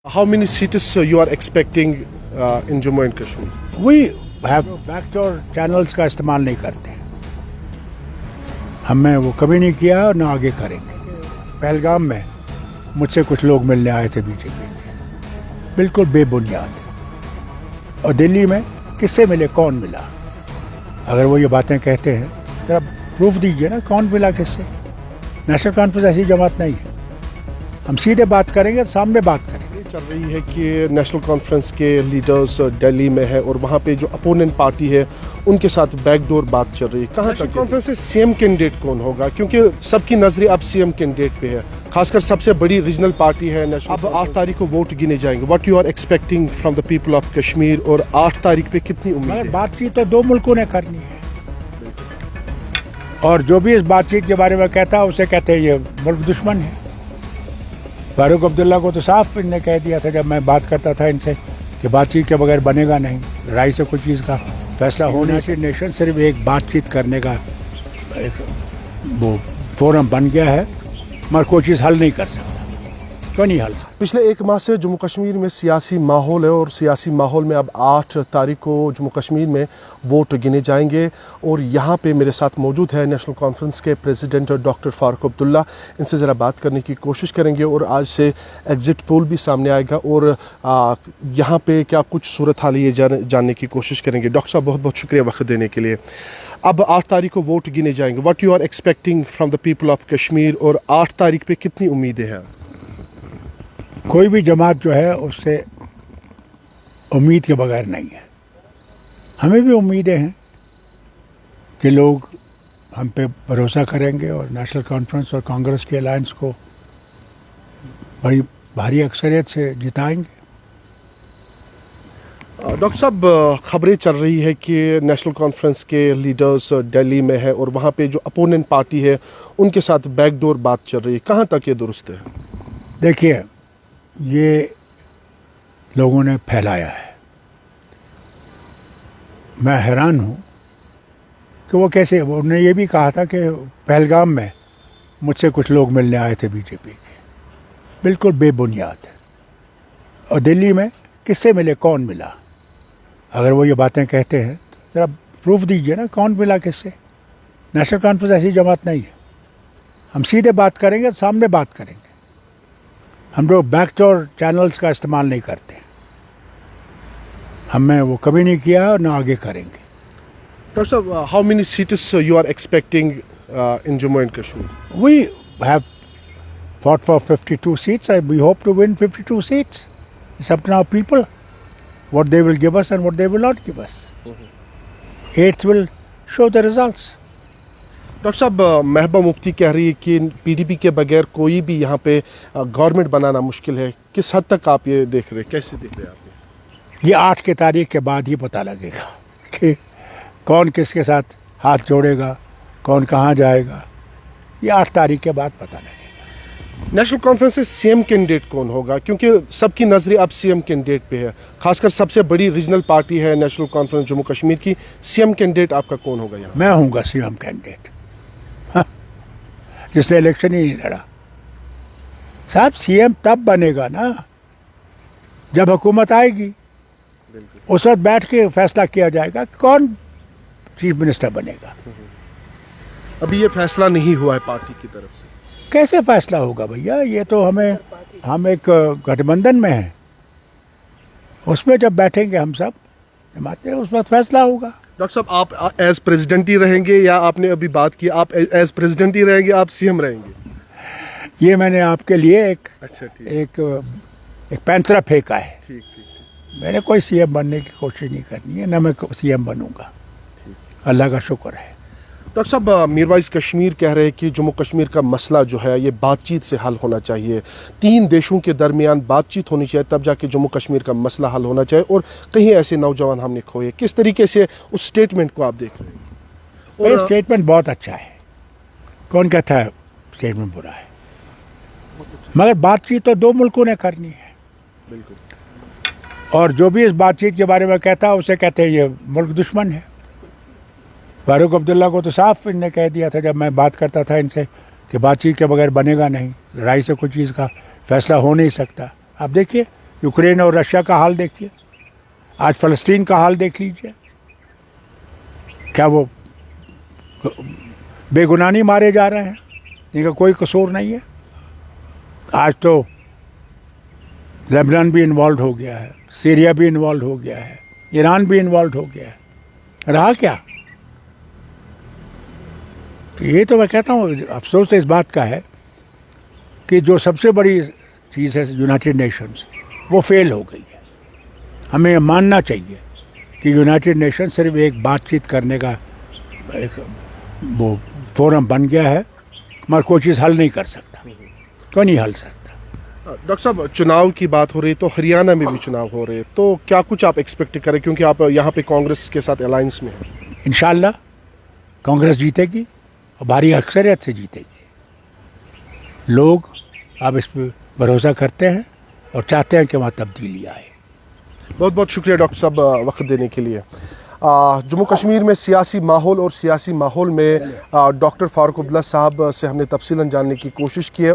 How many seats you are expecting in Jammu and Kashmir? We have backdoor channels का इस्तेमाल नहीं करते, हमने वो कभी नहीं किया और ना आगे करेंगे। पहलगाम में मुझसे कुछ लोग मिलने आए थे बीजेपी के, बिल्कुल बेबुनियाद। और दिल्ली में किससे मिले, कौन मिला? अगर वो ये बातें कहते हैं जरा प्रूफ दीजिए ना, कौन मिला किससे? नेशनल कॉन्फ्रेंस ऐसी जमात नहीं है, हम सीधे बात करेंगे, सामने बात करेंगे। चल रही है कि नेशनल कॉन्फ्रेंस के लीडर्स दिल्ली में है और वहाँ पे जो अपोनेंट पार्टी है उनके साथ बैकडोर बात चल रही है। कहाँ तक कॉन्फ्रेंस से सीएम कैंडिडेट कौन होगा, क्योंकि सबकी नजरें अब सीएम कैंडिडेट पे है, खासकर सबसे बड़ी रीजनल पार्टी है नेशनल। अब 8 तारीख को वोट गिने जाएंगे। What you are expecting from the people of Kashmir, और 8 तारीख पे कितनी उम्मीद है? बातचीत तो दो मुल्कों ने करनी है, और जो भी इस बातचीत के बारे में कहता है उसे कहते हैं ये मुल्क दुश्मन है। फारूक अब्दुल्ला को तो साफ इनने कह दिया था जब मैं बात करता था इनसे कि बातचीत के बगैर बनेगा नहीं, लड़ाई से कोई चीज़ का फैसला होने से नेशन सिर्फ एक बातचीत करने का एक वो फोरम बन गया है, मगर कोई चीज़ हल नहीं कर सकता, क्यों नहीं हल सकता? पिछले एक माह से जम्मू कश्मीर में सियासी माहौल है, और सियासी माहौल में अब 8 तारीख को जम्मू कश्मीर में वोट गिने जाएंगे। और यहाँ पे मेरे साथ मौजूद है नेशनल कॉन्फ्रेंस के प्रेसिडेंट डॉक्टर फारूक अब्दुल्ला। इनसे ज़रा बात करने की कोशिश करेंगे, और आज से एग्ज़िट पोल भी सामने आएगा और यहाँ पे क्या कुछ सूरत हाल ये जानने की कोशिश करेंगे। डॉक्टर साहब, बहुत बहुत शुक्रिया वक्त देने के लिए। अब 8 तारीख को वोट गिने जाएंगे। What you are expecting from the people of Kashmir, और 8 तारीख पे कितनी उम्मीदें हैं? कोई भी जमात जो है उससे उम्मीद के बगैर नहीं है। हमें भी उम्मीदें हैं कि लोग हम पे भरोसा करेंगे और नेशनल कॉन्फ्रेंस और कांग्रेस के अलायंस को बड़ी भारी अक्सरियत से जिताएंगे। डॉक्टर साहब, खबरें चल रही है कि नेशनल कॉन्फ्रेंस के लीडर्स दिल्ली में है और वहाँ पे जो अपोनेंट पार्टी है उनके साथ बैकडोर बात चल रही है। कहाँ तक ये दुरुस्त है? देखिए, ये लोगों ने फैलाया है। मैं हैरान हूँ कि वो कैसे, उन्होंने ये भी कहा था कि पहलगाम में मुझसे कुछ लोग मिलने आए थे बीजेपी के, बिल्कुल बेबुनियाद। और दिल्ली में किससे मिले, कौन मिला? अगर वो ये बातें कहते हैं जरा प्रूफ दीजिए ना, कौन मिला किससे? नेशनल कॉन्फ्रेंस ऐसी जमात नहीं है, हम सीधे बात करेंगे, सामने बात करेंगे। हम लोग बैकडोर चैनल्स का इस्तेमाल नहीं करते, हमने वो कभी नहीं किया और ना आगे करेंगे। डॉक्टर साहब, how many seats you are expecting in Jammu and Kashmir? We have fought for 52 seats and we hope to win 52 seats. It's up to our people what they will give us and what they will not give us. 8th will show the results. Doctor साहब, महबूबा मुफ्ती कह रही है कि PDP के बगैर कोई भी यहाँ पे गवर्नमेंट बनाना मुश्किल है। किस हद तक आप ये देख रहे हैं, कैसे देख रहे हैं आप ये 8 की तारीख के बाद ही पता लगेगा कि कौन किसके साथ हाथ जोड़ेगा, कौन कहाँ जाएगा। ये 8 तारीख के बाद पता लगेगा। नेशनल कॉन्फ्रेंस से सीएम कैंडिडेट कौन होगा, क्योंकि सबकी नजरें अब सीएम कैंडिडेट पे है, खासकर सबसे बड़ी रीजनल पार्टी है नेशनल कॉन्फ्रेंस जम्मू कश्मीर की। सीएम कैंडिडेट आपका कौन होगा यहाँ? मैं हूँगा सीएम कैंडिडेट, जिसने इलेक्शन ही नहीं लड़ा। साहब, सीएम तब बनेगा ना जब हुकूमत आएगी, उस वक्त बैठ के फैसला किया जाएगा कि कौन चीफ मिनिस्टर बनेगा। अभी ये फैसला नहीं हुआ है पार्टी की तरफ से। कैसे फैसला होगा भैया? ये तो हम एक गठबंधन में हैं, उसमें जब बैठेंगे हम सब जमाते, उस वक्त फैसला होगा। डॉक्टर साहब, आप एज प्रेसिडेंट ही रहेंगे, या आपने अभी बात की आप एज प्रेसिडेंट ही रहेंगे, आप सीएम रहेंगे? ये मैंने आपके लिए एक पैंतरा फेंका है। ठीक। मैंने कोई सीएम बनने की कोशिश नहीं करनी है, ना मैं सीएम बनूंगा, अल्लाह का शुक्र है। डॉक्टर साहब, मीरवाइज कश्मीर कह रहे हैं कि जम्मू कश्मीर का मसला जो है ये बातचीत से हल होना चाहिए, 3 देशों के दरमियान बातचीत होनी चाहिए, तब जाके जम्मू कश्मीर का मसला हल होना चाहिए, और कहीं ऐसे नौजवान हमने खोए। किस तरीके से उस स्टेटमेंट को आप देख रहे हैं? और स्टेटमेंट बहुत अच्छा है, कौन कहता है स्टेटमेंट बुरा है? मगर बातचीत तो दो मुल्कों ने करनी है, बिल्कुल। और जो भी इस बातचीत के बारे में कहता है उसे कहते हैं ये मुल्क दुश्मन है। फारूक अब्दुल्ला को तो साफ इनने कह दिया था जब मैं बात करता था इनसे कि बातचीत के बगैर बनेगा नहीं, लड़ाई से कोई चीज़ का फैसला हो नहीं सकता। आप देखिए यूक्रेन और रशिया का हाल देखिए, आज फ़लस्तीन का हाल देख लीजिए, क्या वो बेगुनाह नहीं मारे जा रहे हैं, इनका कोई कसूर नहीं है। आज तो लेबनान भी इन्वॉल्व हो गया है, सीरिया भी इन्वॉल्व हो गया है, ईरान भी इन्वॉल्व हो गया है, रहा क्या? तो ये तो मैं कहता हूँ अफसोस तो इस बात का है कि जो सबसे बड़ी चीज़ है यूनाइटेड नेशंस, वो फेल हो गई है। हमें मानना चाहिए कि यूनाइटेड नेशन सिर्फ एक बातचीत करने का एक वो फोरम बन गया है, मगर कोई चीज़ हल नहीं कर सकता, क्यों नहीं हल सकता। डॉक्टर साहब, चुनाव की बात हो रही है तो हरियाणा में भी चुनाव हो रहे हैं, तो क्या कुछ आप एक्सपेक्ट करें, क्योंकि आप यहाँ पे कांग्रेस के साथ अलायंस में हैं? इंशाल्लाह कांग्रेस जीतेगी और भारी अक्सरियत से जीतेगी। लोग अब इस पर भरोसा करते हैं और चाहते हैं कि वहाँ तब्दीली आए। बहुत बहुत शुक्रिया डॉक्टर साहब वक्त देने के लिए। जम्मू कश्मीर में सियासी माहौल और सियासी माहौल में डॉक्टर फारूक अब्दुल्ला साहब से हमने तफसीलन जानने की कोशिश की है।